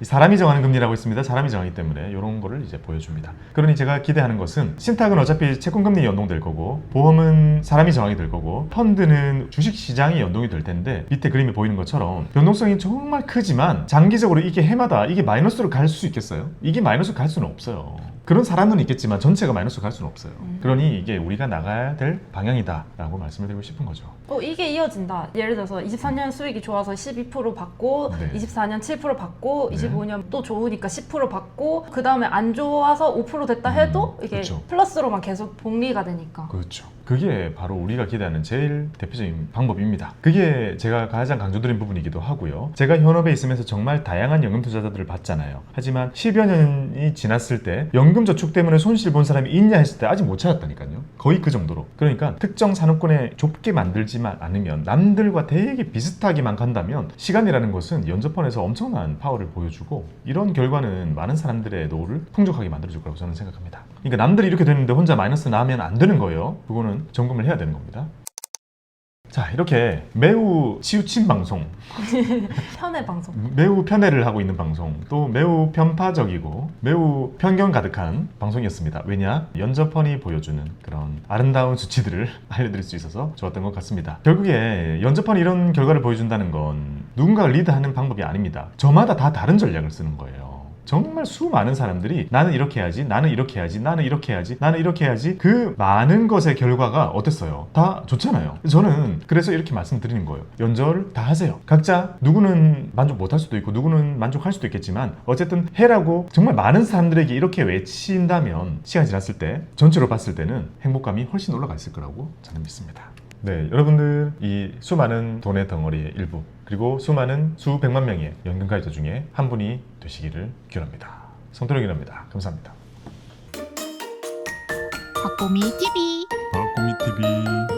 사람이 정하는 금리라고 있습니다. 사람이 정하기 때문에 이런 거를 이제 보여줍니다. 그러니 제가 기대하는 것은 신탁은 어차피 채권금리 연동될 거고 보험은 사람이 정하게 될 거고 펀드는 주식시장이 연동이 될 텐데 밑에 그림이 보이는 것처럼 변동성이 정말 크지만 장기적으로 이게 해마다 이게 마이너스로 갈 수 있겠어요? 이게 마이너스로 갈 수는 없어요. 그런 사람은 있겠지만 전체가 마이너스로 갈 수는 없어요. 그러니 이게 우리가 나가야 될 방향이다 라고 말씀을 드리고 싶은 거죠.
이게 이어진다. 예를 들어서 23년 수익이 좋아서 12% 받고
네.
24년 7% 받고
네.
25년 또 좋으니까 10% 받고 그 다음에 안 좋아서 5% 됐다 해도 이게
그렇죠.
플러스로만 계속 복리가 되니까.
그렇죠. 그게 바로 우리가 기대하는 제일 대표적인 방법입니다. 그게 제가 가장 강조드린 부분이기도 하고요. 제가 현업에 있으면서 정말 다양한 연금 투자자들을 봤잖아요. 하지만 10여 년이 지났을 때 연금 저축 때문에 손실 본 사람이 있냐 했을 때 아직 못 찾았다니까요. 거의 그 정도로. 그러니까 특정 산업군에 좁게 만들지만 않으면 남들과 되게 비슷하게만 간다면 시간이라는 것은 연저펀에서 엄청난 파워를 보여주고 이런 결과는 많은 사람들의 노후를 풍족하게 만들어줄 거라고 저는 생각합니다. 그러니까 남들이 이렇게 되는데 혼자 마이너스 나면 안 되는 거예요. 그거는 점검을 해야 되는 겁니다. 자, 이렇게 매우 치우친 방송,
편의 방송.
매우 편애를 하고 있는 방송, 또 매우 편파적이고 매우 편견 가득한 방송이었습니다. 왜냐? 연저펀이 보여주는 그런 아름다운 수치들을 알려드릴 수 있어서 좋았던 것 같습니다. 결국에 연저펀이 이런 결과를 보여준다는 건 누군가가 리드하는 방법이 아닙니다. 저마다 다 다른 전략을 쓰는 거예요. 정말 수많은 사람들이 나는 이렇게 해야지, 나는 이렇게 해야지, 나는 이렇게 해야지, 나는 이렇게 해야지 그 많은 것의 결과가 어땠어요? 다 좋잖아요. 저는 그래서 이렇게 말씀드리는 거예요. 연저를 다 하세요. 각자 누구는 만족 못할 수도 있고 누구는 만족할 수도 있겠지만 어쨌든 해라고 정말 많은 사람들에게 이렇게 외친다면 시간이 지났을 때 전체로 봤을 때는 행복감이 훨씬 올라가 있을 거라고 저는 믿습니다. 네, 여러분들 이 수많은 돈의 덩어리의 일부 그리고 수많은 수백만 명의 연금 가입자 중에 한 분이 되시기를 기원합니다. 성토령이랍니다. 감사합니다.
박보미 TV
박고미 TV